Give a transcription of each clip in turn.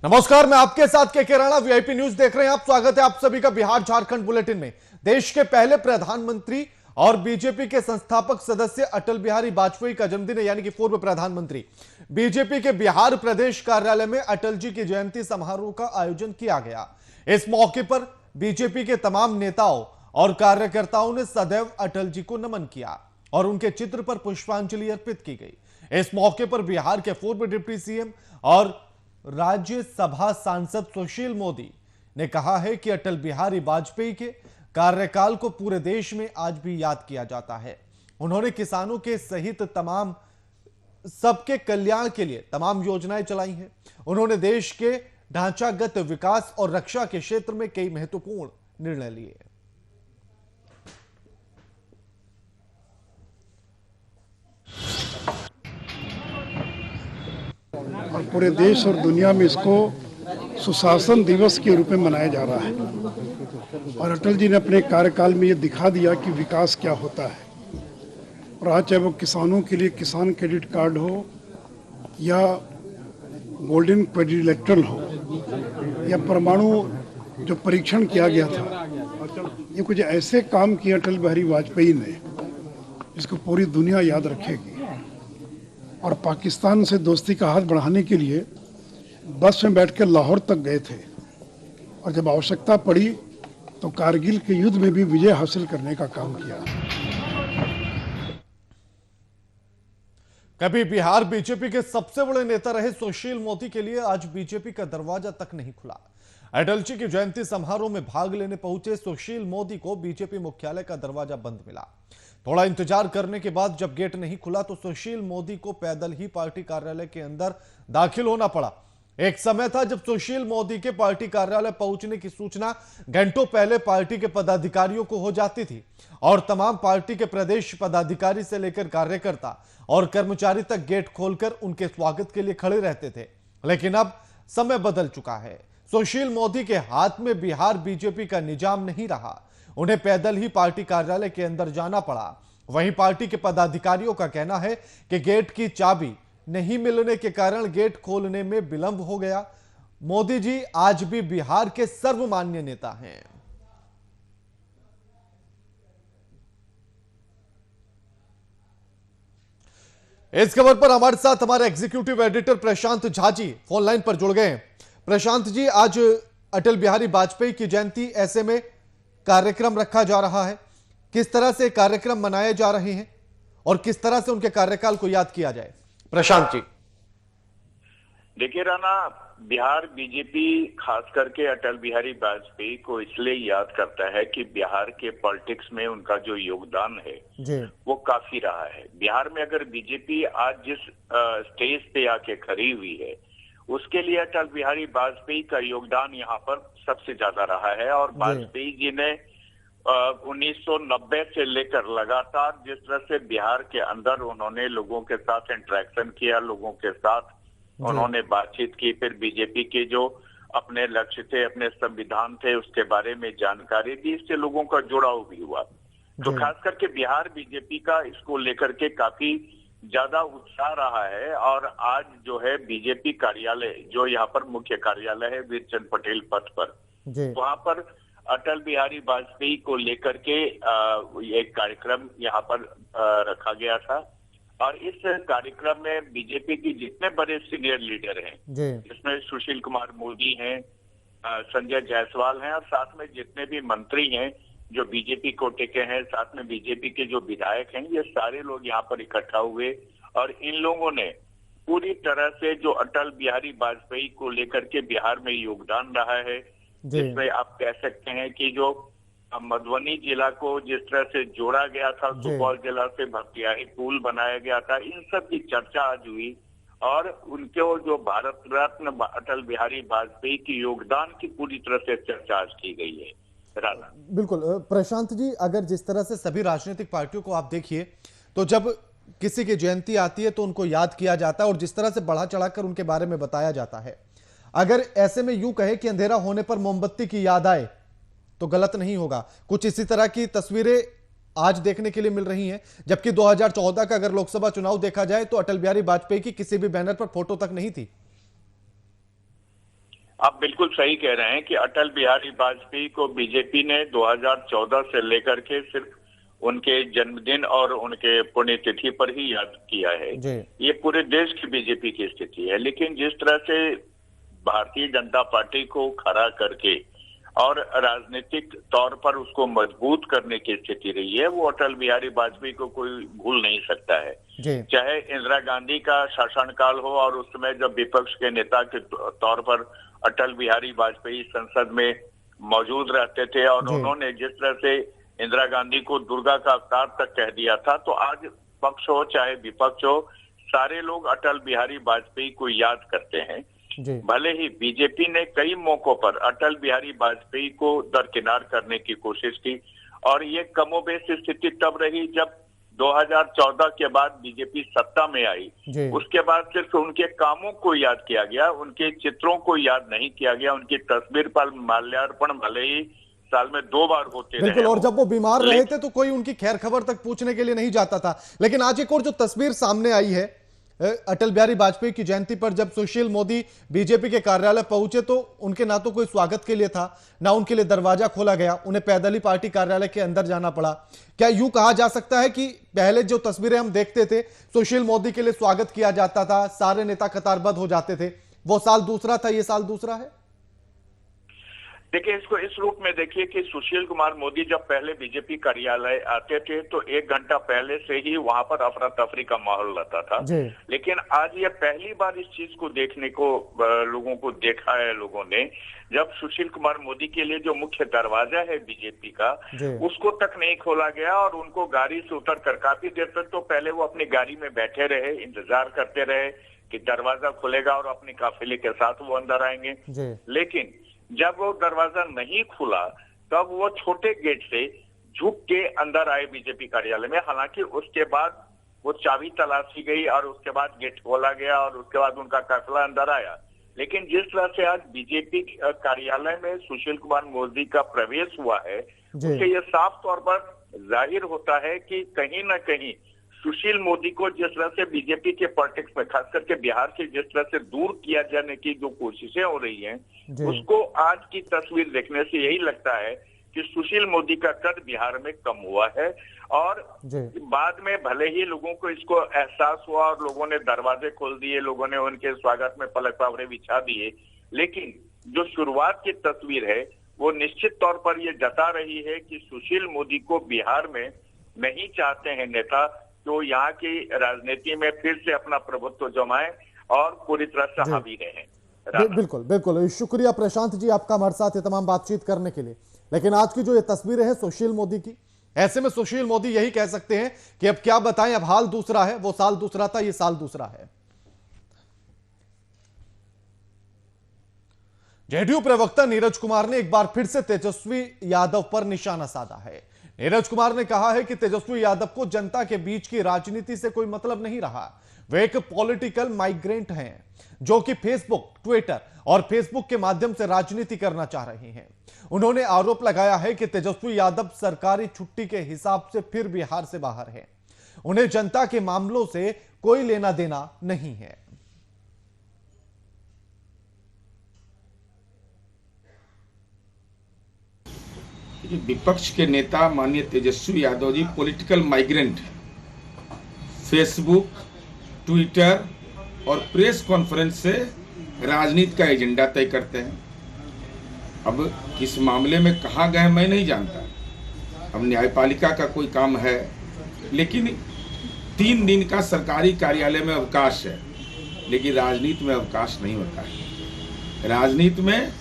नमस्कार, मैं आपके साथ के राणा, वीआईपी न्यूज देख रहे हैं आप। स्वागत है आप सभी का बिहार झारखंड बुलेटिन में। देश के पहले प्रधानमंत्री और बीजेपी के संस्थापक सदस्य अटल बिहारी वाजपेयी का जन्मदिन है, यानी कि पूर्व प्रधानमंत्री। बीजेपी के बिहार प्रदेश कार्यालय में अटल जी की जयंती समारोह का आयोजन किया गया। इस मौके पर बीजेपी के तमाम नेताओं और कार्यकर्ताओं ने सदैव अटल जी को नमन किया और उनके चित्र पर पुष्पांजलि अर्पित की गई। इस मौके पर बिहार के पूर्व डिप्टी सीएम और राज्यसभा सांसद सुशील मोदी ने कहा है कि अटल बिहारी वाजपेयी के कार्यकाल को पूरे देश में आज भी याद किया जाता है। उन्होंने किसानों के सहित तमाम सबके कल्याण के लिए तमाम योजनाएं चलाई हैं। उन्होंने देश के ढांचागत विकास और रक्षा के क्षेत्र में कई महत्वपूर्ण निर्णय लिए। और पूरे देश और दुनिया में इसको सुशासन दिवस के रूप में मनाया जा रहा है। और अटल जी ने अपने कार्यकाल में ये दिखा दिया कि विकास क्या होता है। और आज चाहे वो किसानों के लिए किसान क्रेडिट कार्ड हो या गोल्डन क्वाड्रिलेटरल हो या परमाणु जो परीक्षण किया गया था, ये कुछ ऐसे काम किए अटल बिहारी वाजपेयी ने जिसको पूरी दुनिया याद रखेगी। और पाकिस्तान से दोस्ती का हाथ बढ़ाने के लिए बस में बैठकर लाहौर तक गए थे और जब आवश्यकता पड़ी तो कारगिल के युद्ध में भी विजय हासिल करने का काम किया। कभी बिहार बीजेपी के सबसे बड़े नेता रहे सुशील मोदी के लिए आज बीजेपी का दरवाजा तक नहीं खुला। अटल जी की जयंती समारोह में भाग लेने पहुंचे सुशील मोदी को बीजेपी मुख्यालय का दरवाजा बंद मिला। थोड़ा इंतजार करने के बाद जब गेट नहीं खुला तो सुशील मोदी को पैदल ही पार्टी कार्यालय के अंदर दाखिल होना पड़ा। एक समय था जब सुशील मोदी के पार्टी कार्यालय पहुंचने की सूचना घंटों पहले पार्टी के पदाधिकारियों को हो जाती थी और तमाम पार्टी के प्रदेश पदाधिकारी से लेकर कार्यकर्ता और कर्मचारी तक गेट खोलकर उनके स्वागत के लिए खड़े रहते थे। लेकिन अब समय बदल चुका है। सुशील मोदी के हाथ में बिहार बीजेपी का निजाम नहीं रहा। उन्हें पैदल ही पार्टी कार्यालय के अंदर जाना पड़ा। वहीं पार्टी के पदाधिकारियों का कहना है कि गेट की चाबी नहीं मिलने के कारण गेट खोलने में विलंब हो गया। मोदी जी आज भी बिहार के सर्वमान्य नेता हैं। इस खबर पर हमारे साथ हमारे एग्जीक्यूटिव एडिटर प्रशांत झा जी फोन लाइन पर जुड़ गए हैं। प्रशांत जी, आज अटल बिहारी वाजपेयी की जयंती, ऐसे में कार्यक्रम रखा जा रहा है, किस तरह से कार्यक्रम मनाए जा रहे हैं और किस तरह से उनके कार्यकाल को याद किया जाए? प्रशांत जी। देखिए राणा, बिहार बीजेपी खास करके अटल बिहारी वाजपेयी को इसलिए याद करता है कि बिहार के पॉलिटिक्स में उनका जो योगदान है वो काफी रहा है। बिहार में अगर बीजेपी आज जिस स्टेज पे आके खड़ी हुई है उसके लिए अटल बिहारी वाजपेयी का योगदान यहाँ पर सबसे ज्यादा रहा है। और वाजपेयी जी ने 1990 से लेकर लगातार जिस तरह से बिहार के अंदर उन्होंने लोगों के साथ इंटरेक्शन किया, लोगों के साथ उन्होंने बातचीत की, फिर बीजेपी के जो अपने लक्ष्य थे, अपने संविधान थे, उसके बारे में जानकारी दी, इससे लोगों का जुड़ाव भी हुआ। तो खास करके बिहार बीजेपी का इसको लेकर के काफी ज्यादा उत्साह रहा है। और आज जो है बीजेपी कार्यालय, जो यहाँ पर मुख्य कार्यालय है वीरचंद पटेल पथ पर, वहां पर अटल बिहारी वाजपेयी को लेकर के एक कार्यक्रम यहाँ पर रखा गया था। और इस कार्यक्रम में बीजेपी की जितने बड़े सीनियर लीडर हैं, जिसमें सुशील कुमार मोदी हैं, संजय जायसवाल हैं, और साथ में जितने भी मंत्री हैं जो बीजेपी कोटे के हैं, साथ में बीजेपी के जो विधायक हैं, ये सारे लोग यहाँ पर इकट्ठा हुए। और इन लोगों ने पूरी तरह से जो अटल बिहारी वाजपेयी को लेकर के बिहार में योगदान रहा है, जिसमें आप कह सकते हैं कि जो मधुबनी जिला को जिस तरह से जोड़ा गया था, सुपौल जिला से भपटियाही पुल बनाया गया था, इन सब की चर्चा आज हुई। और उनके जो भारत रत्न अटल बिहारी वाजपेयी के योगदान की पूरी तरह से चर्चा आज की गई है। राणा, बिल्कुल। प्रशांत जी, अगर जिस तरह से सभी राजनीतिक पार्टियों को आप देखिए तो जब किसी की जयंती आती है तो उनको याद किया जाता है और जिस तरह से बढ़ा चढ़ाकर उनके बारे में बताया जाता है, अगर ऐसे में यूं कहे कि अंधेरा होने पर मोमबत्ती की याद आए तो गलत नहीं होगा। कुछ इसी तरह की तस्वीरें आज देखने के लिए मिल रही हैं, जबकि 2014 का अगर लोकसभा चुनाव देखा जाए तो अटल बिहारी वाजपेयी की किसी भी बैनर पर फोटो तक नहीं थी। आप बिल्कुल सही कह रहे हैं कि अटल बिहारी वाजपेयी को बीजेपी ने 2014 से लेकर के सिर्फ उनके जन्मदिन और उनके पुण्यतिथि पर ही याद किया है। जी। ये पूरे देश की बीजेपी की स्थिति है। लेकिन जिस तरह से भारतीय जनता पार्टी को खड़ा करके और राजनीतिक तौर पर उसको मजबूत करने की स्थिति रही है, वो अटल बिहारी वाजपेयी को कोई भूल नहीं सकता है। जी। चाहे इंदिरा गांधी का शासनकाल हो और उस समय जब विपक्ष के नेता के तौर पर अटल बिहारी वाजपेयी संसद में मौजूद रहते थे और जी। उन्होंने जिस तरह से इंदिरा गांधी को दुर्गा का अवतार तक कह दिया था, तो आज पक्ष हो चाहे विपक्ष हो, सारे लोग अटल बिहारी वाजपेयी को याद करते हैं। जी। भले ही बीजेपी ने कई मौकों पर अटल बिहारी वाजपेयी को दरकिनार करने की कोशिश की और ये कमोबेश स्थिति तब रही जब 2014 के बाद बीजेपी सत्ता में आई। जी। उसके बाद सिर्फ उनके कामों को याद किया गया, उनके चित्रों को याद नहीं किया गया। उनकी तस्वीर पर माल्यार्पण भले ही साल में 2 बार होते रहे। बिल्कुल, और जब वो बीमार रहे थे तो कोई उनकी खैर खबर तक पूछने के लिए नहीं जाता था। लेकिन आज एक और जो तस्वीर सामने आई है, अटल बिहारी वाजपेयी की जयंती पर जब सुशील मोदी बीजेपी के कार्यालय पहुंचे तो उनके ना तो कोई स्वागत के लिए था, ना उनके लिए दरवाजा खोला गया, उन्हें पैदल ही पार्टी कार्यालय के अंदर जाना पड़ा। क्या यूं कहा जा सकता है कि पहले जो तस्वीरें हम देखते थे, सुशील मोदी के लिए स्वागत किया जाता था, सारे नेता कतारबद्ध हो जाते थे, वो साल दूसरा था, ये साल दूसरा है? देखिए, इसको इस रूप में देखिए कि सुशील कुमार मोदी जब पहले बीजेपी कार्यालय आते थे तो 1 घंटा पहले से ही वहां पर अफरा तफरी का माहौल रहता था। लेकिन आज ये पहली बार इस चीज को देखने को लोगों को देखा है लोगों ने, जब सुशील कुमार मोदी के लिए जो मुख्य दरवाजा है बीजेपी का, उसको तक नहीं खोला गया और उनको गाड़ी से उतर कर काफी देर तक तो पहले वो अपनी गाड़ी में बैठे रहे, इंतजार करते रहे कि दरवाजा खुलेगा और अपने काफिले के साथ वो अंदर आएंगे। लेकिन जब वो दरवाजा नहीं खुला तब वो छोटे गेट से झुक के अंदर आए बीजेपी कार्यालय में। हालांकि उसके बाद वो चाबी तलाशी गई और उसके बाद गेट खोला गया और उसके बाद उनका काफिला अंदर आया। लेकिन जिस तरह से आज बीजेपी कार्यालय में सुशील कुमार मोदी का प्रवेश हुआ है, उससे ये साफ तौर पर जाहिर होता है कि कहीं ना कहीं सुशील मोदी को जिस तरह से बीजेपी के पॉलिटिक्स में, खास करके बिहार से जिस तरह से दूर किया जाने की जो कोशिशें हो रही हैं, उसको आज की तस्वीर देखने से यही लगता है कि सुशील मोदी का कद बिहार में कम हुआ है। और बाद में भले ही लोगों को इसको एहसास हुआ और लोगों ने दरवाजे खोल दिए, लोगों ने उनके स्वागत में पलक पावड़े बिछा दिए, लेकिन जो शुरुआत की तस्वीर है वो निश्चित तौर पर ये जता रही है कि सुशील मोदी को बिहार में नहीं चाहते हैं नेता जो यहाँ की राजनीति में फिर से अपना प्रभुत्व जमाए और पूरी तरह से हावी रहे। बिल्कुल बिल्कुल, शुक्रिया प्रशांत जी आपका हमारे साथ ये तमाम बातचीत करने के लिए। लेकिन आज की जो ये तस्वीरें हैं सुशील मोदी की, ऐसे में सुशील मोदी यही कह सकते हैं कि अब क्या बताएं, अब हाल दूसरा है, वो साल दूसरा था, ये साल दूसरा है। जेडीयू प्रवक्ता नीरज कुमार ने एक बार फिर से तेजस्वी यादव पर निशाना साधा है। नीरज कुमार ने कहा है कि तेजस्वी यादव को जनता के बीच की राजनीति से कोई मतलब नहीं रहा। वे एक पॉलिटिकल माइग्रेंट हैं जो कि फेसबुक, ट्विटर और फेसबुक के माध्यम से राजनीति करना चाह रहे हैं। उन्होंने आरोप लगाया है कि तेजस्वी यादव सरकारी छुट्टी के हिसाब से फिर बिहार से बाहर है। उन्हें जनता के मामलों से कोई लेना देना नहीं है। विपक्ष के नेता माननीय Tejashwi Yadav ji political migrant, Facebook, Twitter और प्रेस कॉन्फ्रेंस से राजनीति का एजेंडा तय करते हैं। अब किस मामले में कहाँ गए मैं नहीं जानता। अब न्यायपालिका का कोई काम है, लेकिन 3 दिन का सरकारी कार्यालय में अवकाश है, लेकिन राजनीति में अवकाश नहीं होता है। राजनीति में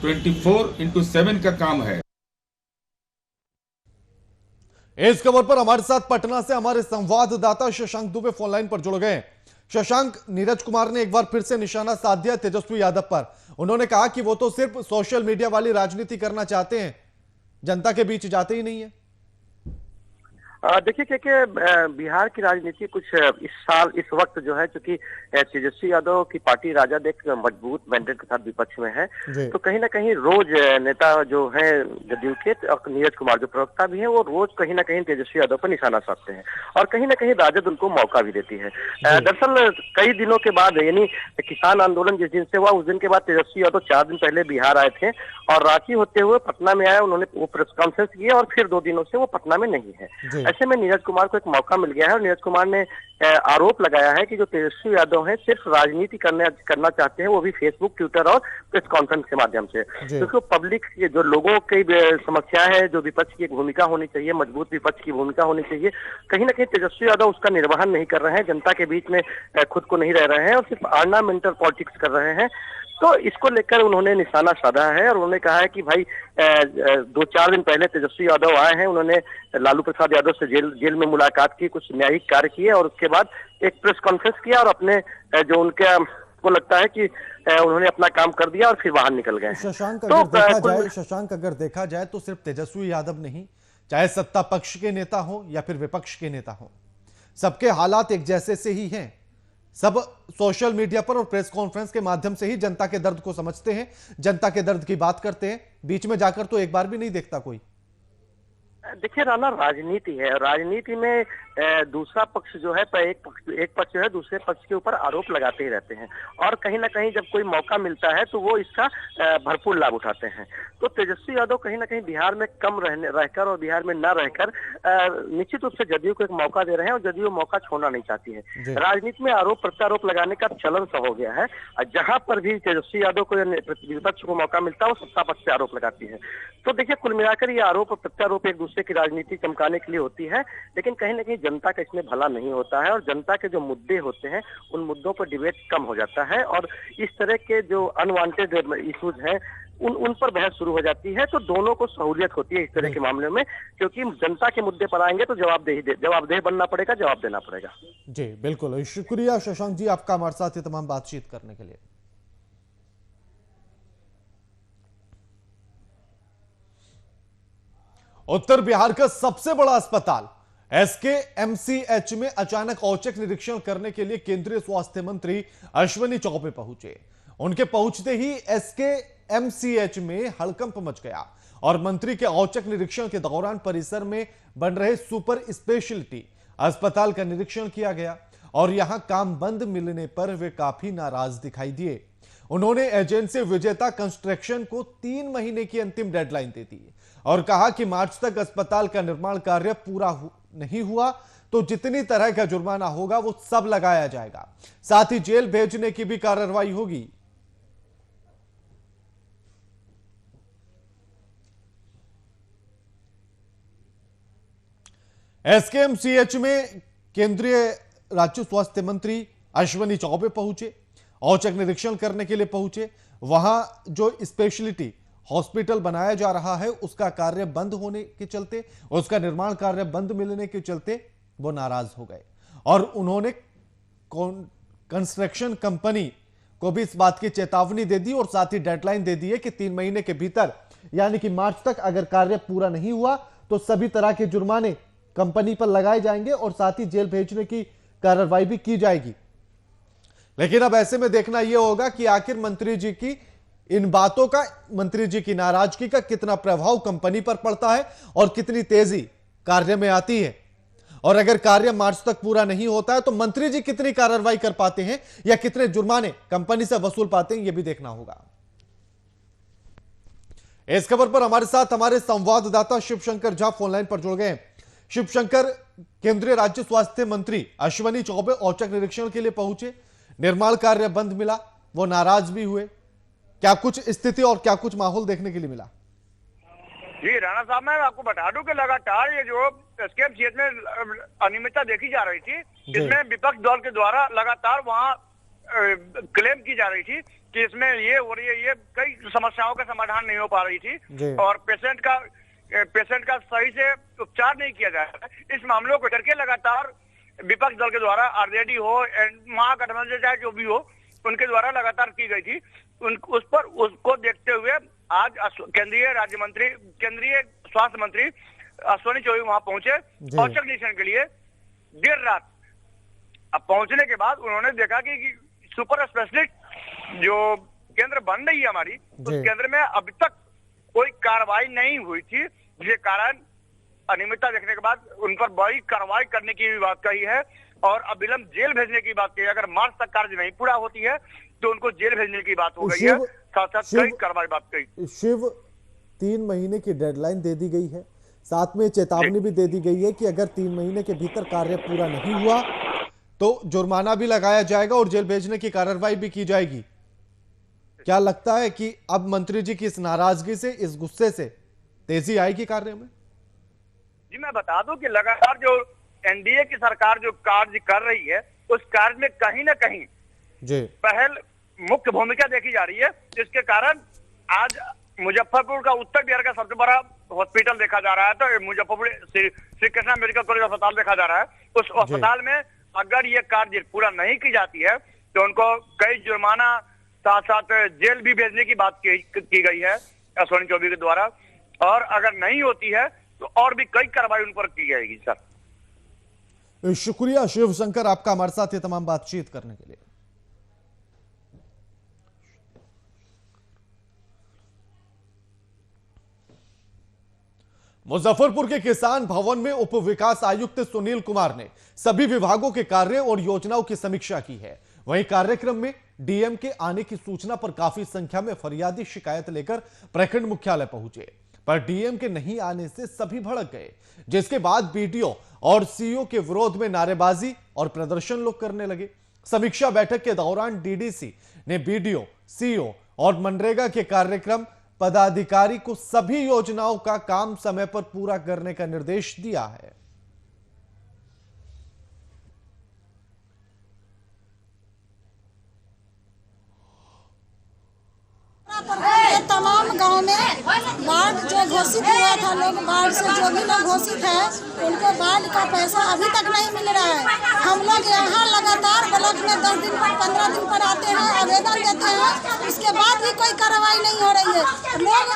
24/7 का काम है। इस खबर पर हमारे साथ पटना से हमारे संवाददाता शशांक दुबे फोन लाइन पर जुड़ गए। शशांक, नीरज कुमार ने एक बार फिर से निशाना साध दिया तेजस्वी यादव पर। उन्होंने कहा कि वो तो सिर्फ सोशल मीडिया वाली राजनीति करना चाहते हैं, जनता के बीच जाते ही नहीं है। देखिए बिहार की राजनीति कुछ इस वक्त जो है, चूंकि तेजस्वी यादव की पार्टी राजद एक मजबूत मैंडेट के साथ विपक्ष में है, तो कहीं ना कहीं रोज नेता जो है जदयू के और नीरज कुमार जो प्रवक्ता भी हैं, वो रोज कहीं ना कहीं तेजस्वी यादव पर निशाना साधते हैं और कहीं ना कहीं राजद उनको मौका भी देती है। दरअसल कई दिनों के बाद, यानी किसान आंदोलन जिस दिन से हुआ उस दिन के बाद तेजस्वी यादव 4 दिन पहले बिहार आए थे और रांची होते हुए पटना में आए। उन्होंने वो प्रेस कॉन्फ्रेंस किया और फिर 2 दिनों से वो पटना में नहीं है। ऐसे में नीरज कुमार को एक मौका मिल गया है और नीरज कुमार ने आरोप लगाया है कि जो तेजस्वी यादव हैं सिर्फ राजनीति करना चाहते हैं, वो भी फेसबुक, ट्विटर और प्रेस कॉन्फ्रेंस के माध्यम से, क्योंकि पब्लिक जो लोगों की समस्या है, जो विपक्ष की एक भूमिका होनी चाहिए, मजबूत विपक्ष की भूमिका होनी चाहिए, कहीं ना कहीं तेजस्वी यादव उसका निर्वहन नहीं कर रहे हैं, जनता के बीच में खुद को नहीं रह रहे हैं और सिर्फ ऑर्नामेंटल पॉलिटिक्स कर रहे हैं। तो इसको लेकर उन्होंने निशाना साधा है और उन्होंने कहा है कि भाई 2-4 दिन पहले तेजस्वी यादव आए हैं, उन्होंने लालू प्रसाद यादव से जेल में मुलाकात की, कुछ न्यायिक कार्य किए और उसके बाद एक प्रेस कॉन्फ्रेंस किया और अपने जो उनके को लगता है कि उन्होंने अपना काम कर दिया और फिर बाहर निकल गए। शशांक, अगर देखा जाए तो सिर्फ तेजस्वी यादव नहीं, चाहे सत्ता पक्ष के नेता हो या फिर विपक्ष के नेता हो, सबके हालात एक जैसे से ही हैं। सब सोशल मीडिया पर और प्रेस कॉन्फ्रेंस के माध्यम से ही जनता के दर्द को समझते हैं, जनता के दर्द की बात करते हैं, बीच में जाकर तो एक बार भी नहीं देखता कोई। देखिए राना, राजनीति है, राजनीति में दूसरा पक्ष जो है, एक पक्ष जो है दूसरे पक्ष के ऊपर आरोप लगाते ही रहते हैं और कहीं ना कहीं जब कोई मौका मिलता है तो वो इसका भरपूर लाभ उठाते हैं। तो तेजस्वी यादव कहीं ना कहीं बिहार में कम रहकर और बिहार में न रहकर निश्चित रूप से जदयू को एक मौका दे रहे हैं और जदयू मौका छोड़ना नहीं चाहती है। राजनीति में आरोप प्रत्यारोप लगाने का चलन सा हो गया है, जहां पर भी तेजस्वी यादव को विपक्ष को मौका मिलता है वो सत्ता पक्ष से आरोप लगाती है। तो देखिए कुल मिलाकर ये आरोप और प्रत्यारोप एक दूसरे की राजनीति चमकाने के लिए होती है, लेकिन कहीं ना कहीं जनता का इसमें भला नहीं होता है और जनता के जो मुद्दे होते हैं उन मुद्दों पर डिबेट कम हो जाता है और इस तरह के जो अनवांटेड इश्यूज हैं उन पर बहस शुरू हो जाती है। तो दोनों को सहूलियत होती है इस तरह के मामले में, क्योंकि जनता के मुद्दे पर आएंगे तो जवाबदेह बनना पड़ेगा, जवाब देना पड़ेगा। जी बिल्कुल, शुक्रिया शशांक जी आपका हमारे साथ ये तमाम बातचीत करने के लिए। उत्तर बिहार का सबसे बड़ा अस्पताल SKMCH में अचानक औचक निरीक्षण करने के लिए केंद्रीय स्वास्थ्य मंत्री अश्विनी चौबे पहुंचे। उनके पहुंचते ही SKMCH में हड़कंप मच गया और मंत्री के औचक निरीक्षण के दौरान परिसर में बन रहे सुपर स्पेशलिटी अस्पताल का निरीक्षण किया गया और यहां काम बंद मिलने पर वे काफी नाराज दिखाई दिए। उन्होंने एजेंसी विजेता कंस्ट्रक्शन को 3 महीने की अंतिम डेडलाइन दे दी और कहा कि मार्च तक अस्पताल का निर्माण कार्य पूरा नहीं हुआ तो जितनी तरह का जुर्माना होगा वो सब लगाया जाएगा, साथ ही जेल भेजने की भी कार्रवाई होगी। SKMCH में केंद्रीय राज्य स्वास्थ्य मंत्री अश्विनी चौबे पहुंचे, औचक निरीक्षण करने के लिए पहुंचे। वहां जो स्पेशलिटी हॉस्पिटल बनाया जा रहा है उसका कार्य बंद होने के चलते, उसका निर्माण कार्य बंद मिलने के चलते वो नाराज हो गए और उन्होंने कंस्ट्रक्शन कंपनी को भी इस बात की चेतावनी दे दी और साथ ही डेडलाइन दे दी है कि 3 महीने के भीतर यानी कि मार्च तक अगर कार्य पूरा नहीं हुआ तो सभी तरह के जुर्माने कंपनी पर लगाए जाएंगे और साथ ही जेल भेजने की कार्रवाई भी की जाएगी। लेकिन अब ऐसे में देखना यह होगा कि आखिर मंत्री जी की इन बातों का, मंत्री जी की नाराजगी का कितना प्रभाव कंपनी पर पड़ता है और कितनी तेजी कार्य में आती है, और अगर कार्य मार्च तक पूरा नहीं होता है तो मंत्री जी कितनी कार्रवाई कर पाते हैं या कितने जुर्माने कंपनी से वसूल पाते हैं, यह भी देखना होगा। इस खबर पर हमारे साथ हमारे संवाददाता शिवशंकर झा फोनलाइन पर जुड़ गए। शिवशंकर, केंद्रीय राज्य स्वास्थ्य मंत्री अश्विनी चौबे औचक निरीक्षण के लिए पहुंचे, निर्माण कार्य बंद मिला, वो नाराज भी हुए, क्या कुछ स्थिति और क्या कुछ माहौल देखने के लिए मिला? जी राणा साहब, मैं आपको बता दूं कि लगातार ये जो SKMCH में अनियमितता देखी जा रही थी, इसमें विपक्ष दल के द्वारा लगातार वहां क्लेम की जा रही थी कि इसमें ये हो रही है, ये कई समस्याओं का समाधान नहीं हो पा रही थी और पेशेंट का सही से उपचार नहीं किया जा रहा है। इस मामलों को करके लगातार विपक्ष दल के द्वारा RJD हो, महागठबंधन चाहे जो भी हो, उनके द्वारा लगातार की गई थी। उसको देखते हुए आज केंद्रीय स्वास्थ्य मंत्री अश्विनी चौबे वहां पहुंचे औचक निरीक्षण के लिए देर रात। अब पहुंचने के बाद उन्होंने देखा कि सुपर स्पेशलिस्ट जो केंद्र बन रही है हमारी, उस केंद्र में अभी तक कोई कार्रवाई नहीं हुई थी, जिसके कारण अनियमितता देखने के बाद उन पर बड़ी कार्रवाई करने की भी बात कही है और अविलंब जेल भेजने की बात कही है। अगर मार्च तक कार्य नहीं पूरा होती है तो उनको जेल भेजने की बात हो गई है, साथ साथ कई कार्रवाई बात कही। शिव, 3 महीने की डेडलाइन दे दी गई है, साथ में चेतावनी भी दे दी गई है कि अगर 3 महीने के भीतर कार्य पूरा नहीं हुआ तो जुर्माना भी लगाया जाएगा और जेल भेजने की कार्रवाई भी की जाएगी। क्या लगता है कि अब मंत्री जी की इस नाराजगी से, इस गुस्से से तेजी आएगी कार्य में? जी मैं बता दूं कि लगातार जो एनडीए की सरकार जो कार्य कर रही है, उस कार्य में कहीं ना कहीं जी पहल मुख्य भूमिका देखी जा रही है, जिसके कारण आज मुजफ्फरपुर का उत्तर बिहार का सबसे बड़ा हॉस्पिटल देखा जा रहा है। तो मुजफ्फरपुर श्री कृष्णा मेडिकल कॉलेज अस्पताल देखा जा रहा है। उस अस्पताल में अगर ये कार्य पूरा नहीं की जाती है तो उनको कई जुर्माना साथ साथ जेल भी भेजने की बात की गई है अश्विनी चौबे के द्वारा, और अगर नहीं होती है तो और भी कई कार्रवाई उन पर की जाएगी। सर शुक्रिया शिव शंकर आपका हमारे साथ ये तमाम बातचीत करने के लिए। मुजफ्फरपुर के किसान भवन में उप विकास आयुक्त सुनील कुमार ने सभी विभागों के कार्य और योजनाओं की समीक्षा की है। वहीं कार्यक्रम में डीएम के आने की सूचना पर काफी संख्या में फरियादी शिकायत लेकर प्रखंड मुख्यालय पहुंचे, पर डीएम के नहीं आने से सभी भड़क गए, जिसके बाद बीडीओ और सीईओ के विरोध में नारेबाजी और प्रदर्शन लोग करने लगे। समीक्षा बैठक के दौरान डीडीसी ने बीडीओ, सीईओ और मनरेगा के कार्यक्रम पदाधिकारी को सभी योजनाओं का काम समय पर पूरा करने का निर्देश दिया है। तमाम गांव में बाढ़ जो घोषित हुआ था, लोग बाढ़ से जो भी लोग घोषित है उनको बाढ़ का पैसा अभी तक नहीं मिल रहा है। हम लोग यहाँ लगातार ब्लॉक में 10 दिन पर 15 दिन पर आते हैं, आवेदन देते हैं, उसके बाद भी कोई कार्रवाई नहीं हो रही है। लोग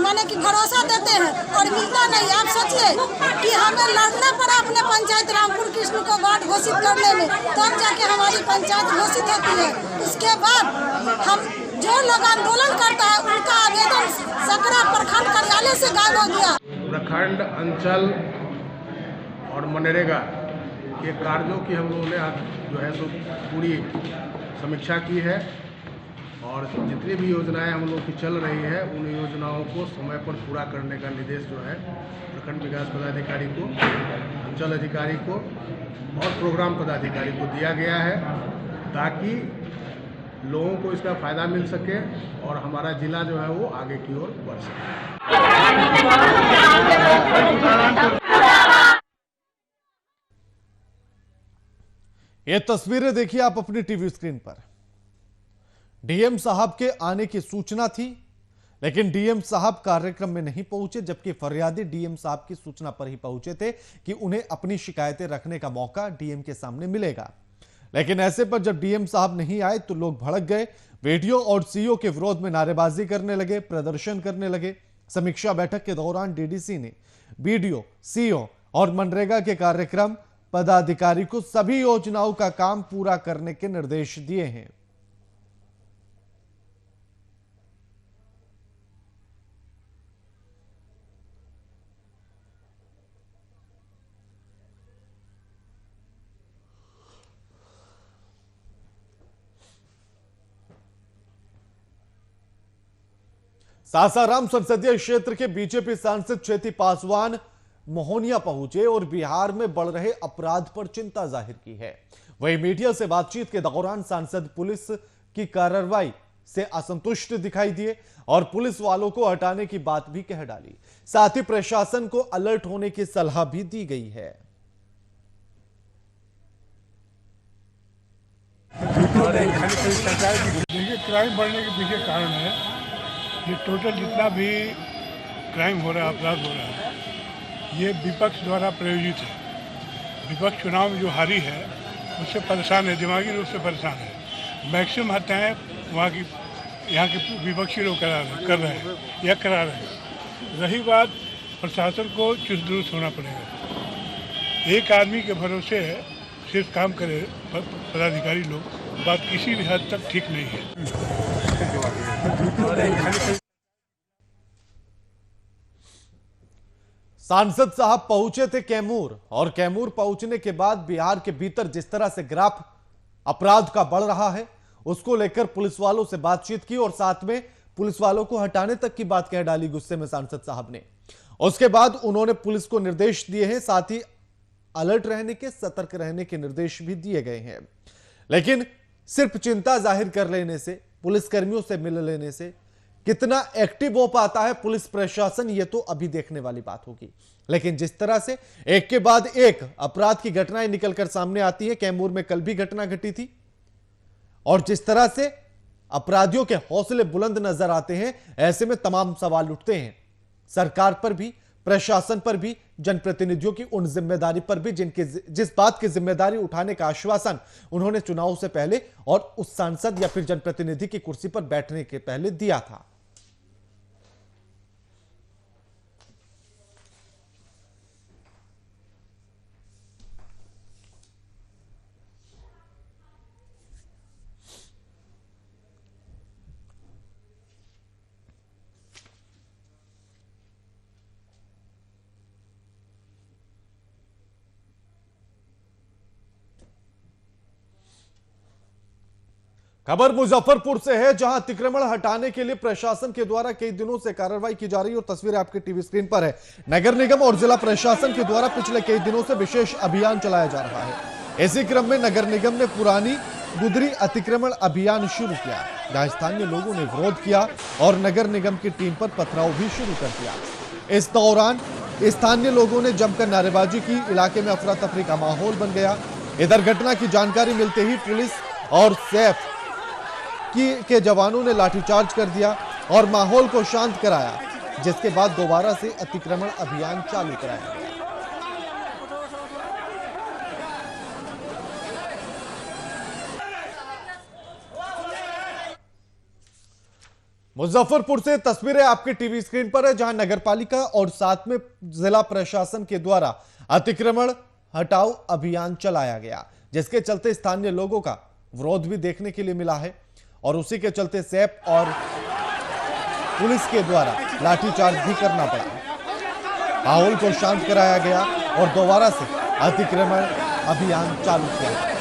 माने कि भरोसा देते हैं और मिलता नहीं। आप सोचिए कि हमें लड़ना पड़ा अपने पंचायत रामपुर कृष्ण को बाढ़ घोषित करने में, तब जाके हमारी पंचायत घोषित होती है। उसके बाद हम जो लोग आंदोलन करता है उनका आवेदन सकरा प्रखंड कार्यालय से गायब हो गया। प्रखंड, अंचल और मनरेगा के कार्यों की हम लोगों ने जो है सो पूरी समीक्षा की है और जितनी भी योजनाएं हम लोग की चल रही है उन योजनाओं को समय पर पूरा करने का निर्देश जो है प्रखंड विकास पदाधिकारी को, अंचल अधिकारी को और प्रोग्राम पदाधिकारी को दिया गया है, ताकि लोगों को इसका फायदा मिल सके और हमारा जिला जो है वो आगे की ओर बढ़ सके। ये तस्वीरें देखिए आप अपनी टीवी स्क्रीन पर। डीएम साहब के आने की सूचना थी, लेकिन डीएम साहब कार्यक्रम में नहीं पहुंचे, जबकि फरियादी डीएम साहब की सूचना पर ही पहुंचे थे कि उन्हें अपनी शिकायतें रखने का मौका डीएम के सामने मिलेगा। लेकिन ऐसे पर जब डीएम साहब नहीं आए तो लोग भड़क गए, वीडियो और सीईओ के विरोध में नारेबाजी करने लगे, प्रदर्शन करने लगे। समीक्षा बैठक के दौरान डीडीसी ने बीडीओ, सीईओ और मनरेगा के कार्यक्रम पदाधिकारी को सभी योजनाओं का काम पूरा करने के निर्देश दिए हैं। सासाराम संसदीय क्षेत्र के बीजेपी सांसद चेती पासवान मोहनिया पहुंचे और बिहार में बढ़ रहे अपराध पर चिंता जाहिर की है। वहीं मीडिया से बातचीत के दौरान सांसद पुलिस की कार्रवाई से असंतुष्ट दिखाई दिए और पुलिस वालों को हटाने की बात भी कह डाली। साथ ही प्रशासन को अलर्ट होने की सलाह भी दी गई है। देखिए, क्राइम बढ़ने के पीछे कारण है ये टोटल जितना भी क्राइम हो रहा है, अपराध हो रहा है, ये विपक्ष द्वारा प्रायोजित है। विपक्ष चुनाव में जो हारी है उससे परेशान है, दिमागी रूप से परेशान है। मैक्सिमम हत्याएं वहाँ की यहाँ के विपक्षी लोग कर रहे हैं या करा रहे हैं। रही बात प्रशासन को चुस्त दुरुस्त होना पड़ेगा। एक आदमी के भरोसे सिर्फ काम करे पदाधिकारी लोग, बात किसी भी हद तक ठीक नहीं है। सांसद साहब पहुंचे थे कैमूर, और कैमूर पहुंचने के बाद बिहार के भीतर जिस तरह से ग्राफ अपराध का बढ़ रहा है उसको लेकर पुलिस वालों से बातचीत की और साथ में पुलिस वालों को हटाने तक की बात कह डाली गुस्से में सांसद साहब ने। उसके बाद उन्होंने पुलिस को निर्देश दिए हैं, साथ ही अलर्ट रहने के, सतर्क रहने के निर्देश भी दिए गए हैं। लेकिन सिर्फ चिंता जाहिर कर लेने से, पुलिसकर्मियों से मिल लेने से कितना एक्टिव हो पाता है पुलिस प्रशासन, यह तो अभी देखने वाली बात होगी। लेकिन जिस तरह से एक के बाद एक अपराध की घटनाएं निकलकर सामने आती है, कैमूर में कल भी घटना घटी थी, और जिस तरह से अपराधियों के हौसले बुलंद नजर आते हैं, ऐसे में तमाम सवाल उठते हैं सरकार पर भी, प्रशासन पर भी, जनप्रतिनिधियों की उन जिम्मेदारी पर भी जिस बात की जिम्मेदारी उठाने का आश्वासन उन्होंने चुनाव से पहले और उस सांसद या फिर जनप्रतिनिधि की कुर्सी पर बैठने के पहले दिया था। खबर मुजफ्फरपुर से है, जहां अतिक्रमण हटाने के लिए प्रशासन के द्वारा कई दिनों से कार्रवाई की जा रही है और तस्वीरें आपके टीवी स्क्रीन पर है। नगर निगम और जिला प्रशासन के द्वारा पिछले कई दिनों से विशेष अभियान चलाया जा रहा है। इसी क्रम में नगर निगम ने पुरानी गुदरी अतिक्रमण अभियान शुरू किया, जहां स्थानीय लोगों ने विरोध किया और नगर निगम की टीम पर पथराव भी शुरू कर दिया। इस दौरान स्थानीय लोगों ने जमकर नारेबाजी की, इलाके में अफरा तफरी का माहौल बन गया। इधर घटना की जानकारी मिलते ही पुलिस और सैफ के जवानों ने लाठीचार्ज कर दिया और माहौल को शांत कराया, जिसके बाद दोबारा से अतिक्रमण अभियान चालू कराया गया। मुजफ्फरपुर से तस्वीरें आपके टीवी स्क्रीन पर है, जहां नगरपालिका और साथ में जिला प्रशासन के द्वारा अतिक्रमण हटाओ अभियान चलाया गया, जिसके चलते स्थानीय लोगों का विरोध भी देखने के लिए मिला है और उसी के चलते सैप और पुलिस के द्वारा लाठीचार्ज भी करना पड़ा। माहौल को शांत कराया गया और दोबारा से अतिक्रमण अभियान चालू किया गया।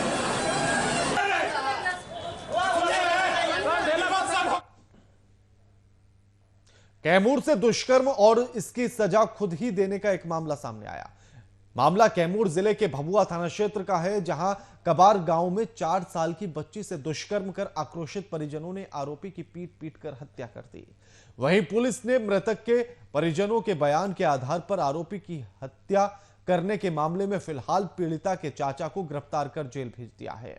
कैमूर से दुष्कर्म और इसकी सजा खुद ही देने का एक मामला सामने आया। मामला कैमूर जिले के भभुआ थाना क्षेत्र का है, जहां कबार गांव में 4 साल की बच्ची से दुष्कर्म कर आक्रोशित परिजनों ने आरोपी की पीट कर हत्या कर दी। वहीं पुलिस ने मृतक के परिजनों के बयान के आधार पर आरोपी की हत्या करने के मामले में फिलहाल पीड़िता के चाचा को गिरफ्तार कर जेल भेज दिया है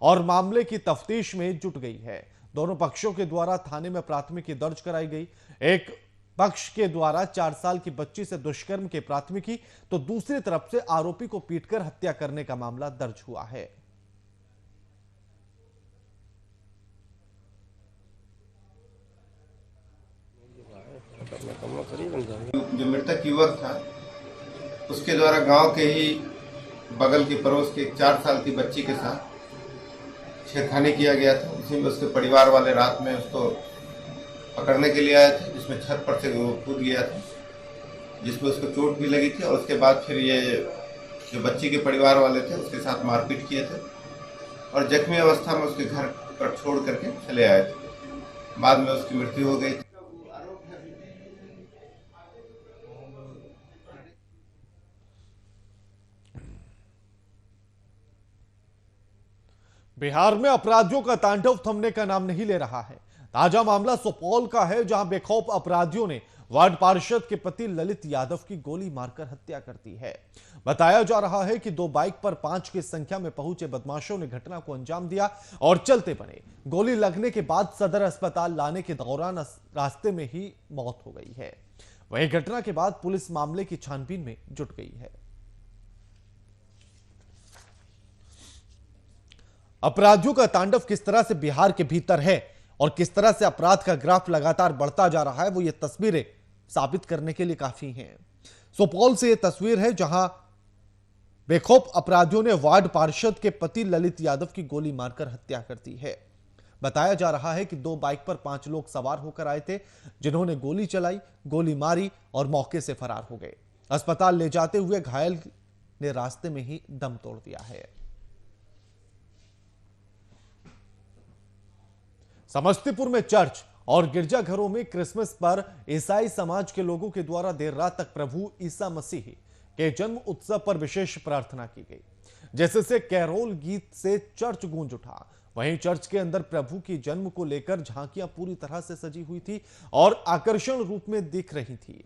और मामले की तफ्तीश में जुट गई है। दोनों पक्षों के द्वारा थाने में प्राथमिकी दर्ज कराई गई। एक पक्ष के द्वारा 4 साल की बच्ची से दुष्कर्म की प्राथमिकी, तो दूसरी तरफ से आरोपी को पीटकर हत्या करने का मामला दर्ज हुआ है। जो मृतक युवक था उसके द्वारा गांव के ही बगल के पड़ोस के 4 साल की बच्ची के साथ छेड़खानी किया गया था। उसी में उसके परिवार वाले रात में उसको पकड़ने के लिए आए थे, जिसमें छत पर से वो कूद गया था, जिसमें उसको चोट भी लगी थी। और उसके बाद फिर ये जो बच्ची के परिवार वाले थे उसके साथ मारपीट किए थे और जख्मी अवस्था में उसके घर पर छोड़ करके चले आए थे। बाद में उसकी मृत्यु हो गई थी। बिहार में अपराधियों का तांडव थमने का नाम नहीं ले रहा है। ताजा मामला सुपौल का है, जहां बेखौफ अपराधियों ने वार्ड पार्षद के पति ललित यादव की गोली मारकर हत्या कर दी है। बताया जा रहा है कि 2 बाइक पर 5 की संख्या में पहुंचे बदमाशों ने घटना को अंजाम दिया और चलते बने। गोली लगने के बाद सदर अस्पताल लाने के दौरान रास्ते में ही मौत हो गई है। वहीं घटना के बाद पुलिस मामले की छानबीन में जुट गई है। अपराधियों का तांडव किस तरह से बिहार के भीतर है और किस तरह से अपराध का ग्राफ लगातार बढ़ता जा रहा है, वो ये तस्वीरें साबित करने के लिए काफी हैं। सुपौल से यह तस्वीर है जहां बेखौफ अपराधियों ने वार्ड पार्षद के पति ललित यादव की गोली मारकर हत्या कर दी है। बताया जा रहा है कि 2 बाइक पर 5 लोग सवार होकर आए थे, जिन्होंने गोली चलाई, गोली मारी और मौके से फरार हो गए। अस्पताल ले जाते हुए घायल ने रास्ते में ही दम तोड़ दिया है। समस्तीपुर में चर्च और गिरजाघरों में क्रिसमस पर ईसाई समाज के लोगों के द्वारा देर रात तक प्रभु ईसा मसीह के जन्म उत्सव पर विशेष प्रार्थना की गई, जिससे कैरोल गीत से चर्च गूंज उठा। वहीं चर्च के अंदर प्रभु की जन्म को लेकर झांकियां पूरी तरह से सजी हुई थी और आकर्षण रूप में दिख रही थी।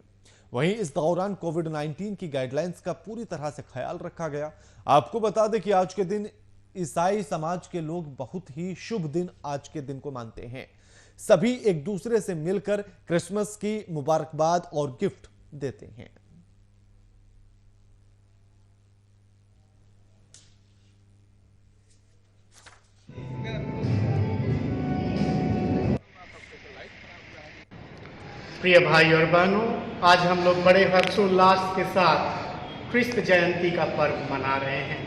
वहीं इस दौरान कोविड-19 की गाइडलाइंस का पूरी तरह से ख्याल रखा गया। आपको बता दें कि आज के दिन ईसाई समाज के लोग बहुत ही शुभ दिन आज के दिन को मानते हैं। सभी एक दूसरे से मिलकर क्रिसमस की मुबारकबाद और गिफ्ट देते हैं। प्रिय भाई और बहनों, आज हम लोग बड़े हर्षोल्लास के साथ क्रिस्त जयंती का पर्व मना रहे हैं।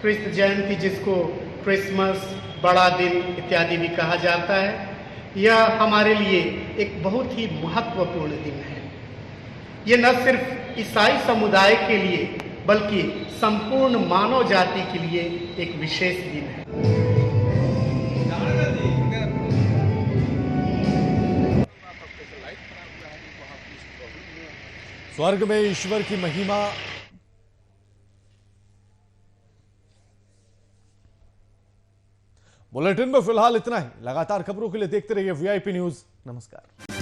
क्रिस्त जयंती, जिसको क्रिसमस, बड़ा दिन इत्यादि भी कहा जाता है, यह हमारे लिए एक बहुत ही महत्वपूर्ण दिन है। ये न सिर्फ ईसाई समुदाय के लिए बल्कि संपूर्ण मानव जाति के लिए एक विशेष दिन है। स्वर्ग में ईश्वर की महिमा। बुलेटिन में फिलहाल इतना ही। लगातार खबरों के लिए देखते रहिए VIP न्यूज। नमस्कार।